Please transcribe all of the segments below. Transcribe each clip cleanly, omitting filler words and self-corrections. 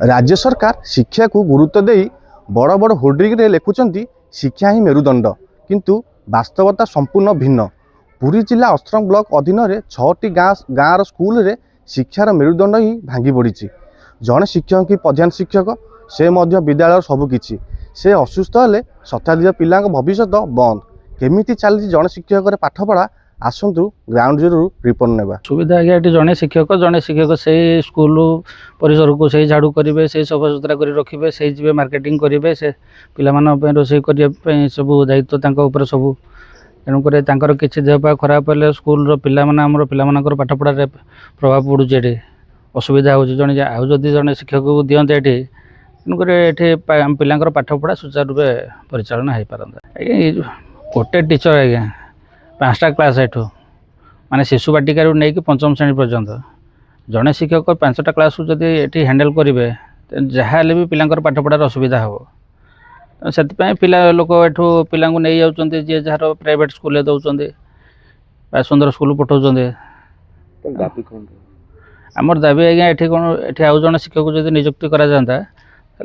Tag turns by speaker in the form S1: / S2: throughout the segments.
S1: राज्य सरकार शिक्षा को गुरुत्व दे बड़ बड़ होर्डिंग रे लिखुंट शिक्षा ही मेरुदंड किंतु वास्तवता संपूर्ण भिन्न। पुरी जिला अस्त्रंग ब्लॉक अधीन में 6टी गाँव स्कूल रे शिक्षार मेरुदंड ही भांगी पड़ी। जड़े शिक्षक कि प्रधान शिक्षक से विद्यालय सबकि से असुस्थ हेले शताधिक पिला भविष्य बंद केमिति चली जड़े शिक्षक पाठपढ़ा आसतु ग्राउंड जीरो रिपोर्ट नेबा
S2: सुविधा आज्ञा ये जड़े शिक्षक से स्कूल परिसर को से झाड़ू करेंगे से सफा सुतरा कर रखिए से जी मार्केटिंग करेंगे से पाने रोषे करने सब दायित्व सब तेणुक किसी देहपा खराब हेल्ले स्कूल पार पाठपढ़ा प्रभाव पड़ुचे ये असुविधा हो जड़े आदि जड़े शिक्षक को दिखते ये तेणुक ये पिला पाठपढ़ा सुचारू रूपे परिचालन हो पारता। आज्ञा गोटे टीचर आज्ञा 5टा क्लास एठू माने शिशु बाटिका नहीं कि पंचम श्रेणी पर्यंत जड़े शिक्षक 5टा क्लास को जदि ये हैंडल करेंगे जहाँ भी पिला पाठपढ़ार असुविधा हे से पिला लोक एठू पिला नहीं जाऊँच जी जार प्राइवेट स्कूल दौरान सुंदर स्कूल पठाऊँ। आमर दाबी आज्ञा ये कौन ये आउ जड़े शिक्षक जब नियुक्ति करा जाता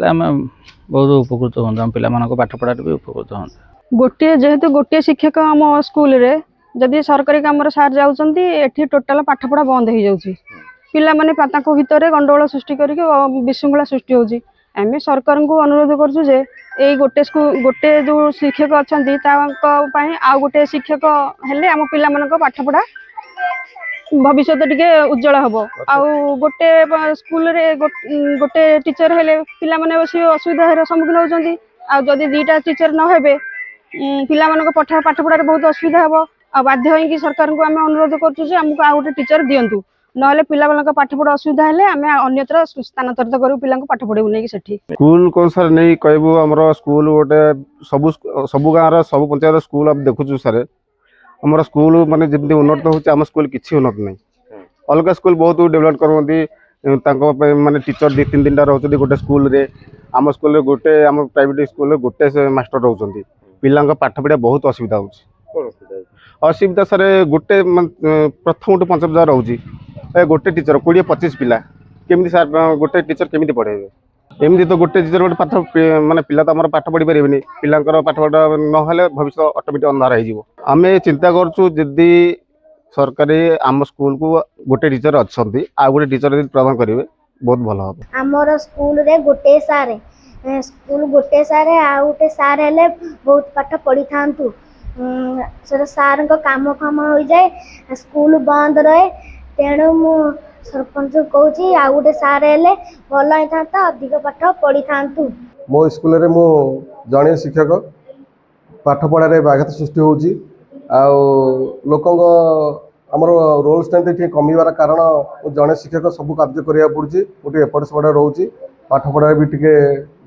S2: आम बहुत उपकृत हाँ पिला पाठपढ़ा भी उपकृत हाँ।
S3: गोटे जेहेतु गोटे शिक्षक आम स्कूल रे जदि सरकारी काम सार जाऊँगी टोटाल पाठपढ़ा बंद हो जाऊँगी पिला माने भितर गंडगोल सृष्टि करके विशृंखला सृष्टि होची। आम सरकार को अनुरोध करछु जे एई गोटे जो शिक्षक अच्छा आउ गोटे शिक्षक हेले आम पिला मानक पाठपढ़ा भविष्य टिके उज्जवल हम आउ गोटे स्कूल रे गोटे टीचर हेले पिला माने असुविधार सम्मुखीन होती आदि 2टा टीचर न हेबे पिला पाठपढ़ार बहुत असुविधा हम आ बाध्य होगी सरकार को आम अनुरोध करमको आउ गोटे टीचर दिंतु ना पिला पाठपढ़ा असुविधा हेले आम अन्यत्र स्थानांतरित करूँ पिला पाठ पढ़ेबू नहीं सेठी
S4: स्कूल कौन सर नहीं कहबू आमर स्कूल गोटे सबु गाँव सब पंचायत स्कूल आप देखुचु सर आमर स्कूल माने जमी उन्नत हो आम स्कूल किसी उन्नत नहीं अलग स्कूल बहुत डेभलप करते माने टीचर 2-3 रोचे गोटे स्कूल रे आम स्कूल गोटे आम प्राइवेट स्कूल गोटे मास्टर रोचे पिला पाठ पढ़ा बहुत असुविधा असुविधा सर गोटे प्रथम टू 5 रोचे गोटे टीचर 20-25 पिला केमी सार गोटे टीचर केमी पढ़ेबे एमती तो गोटे टीचर गोटे पाठ माने पिला तो पाठ पढ़ी पारे पिला पाठपढ़ा ना भविष्य ऑटोमेटिक अंधार हो आम चिंता करूँ जदि सरकारी आम स्कूल को गोटे टीचर अच्छा आ गोटे टीचर प्रदान करेंगे बहुत भल हम।
S5: आमर स्कूल रे गोटे सारे स्कूल गोटे सारे आ गोटे सार हेले बहुत पाठ पढ़ी था सार काम फाम हो जाए स्कूल बंद रहे तेणु मु सरपंच कहूँ आ गोटे सार हेले भल होता अधिक पाठ पढ़ी था।
S6: मो स्कूल रे मु जड़े शिक्षक पाठपढ़ारे व्याघात सृष्टि होची लोकंग आमर रोल स्ट्रेंथ ठीक कमिबार कारण जड़े शिक्षक सब कार्य करिया पड़ुची गोटे एपट सेपट रोची पाठपढ़ा भी टिके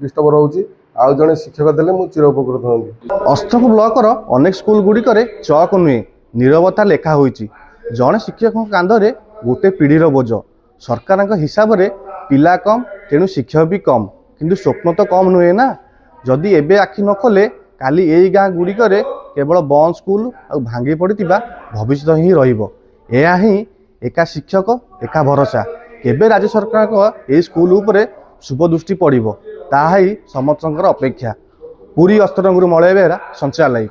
S6: डिस्टर्ब रोची आउ जड़े शिक्षक देले मु चिर उपकृत होंगी।
S1: अस्त्रंग ब्लॉकर अनेक स्कूल गुड़िक चक नुहे नीरवता लेखा होईची जड़े शिक्षक कांधरे गोटे पीढ़ीर बोझ सरकार हिसाब से पिला कम तेणु शिक्षक भी कम किंतु स्वप्न तो कम नुहे ना जदि एबे आखि न खोले काली यही गाँ गुड़िक केवल बंद स्कूल आ भांगी पड़ी भविष्य ही रहा ही एका शिक्षक एका भरोसा केबे राज्य सरकार ये स्कूल उपरे शुभ दृष्टि पड़ो ताहा ही समस्त अपेक्षा। पुरी अस्त्रंगुरु मलय बेहरा संचार लाइव।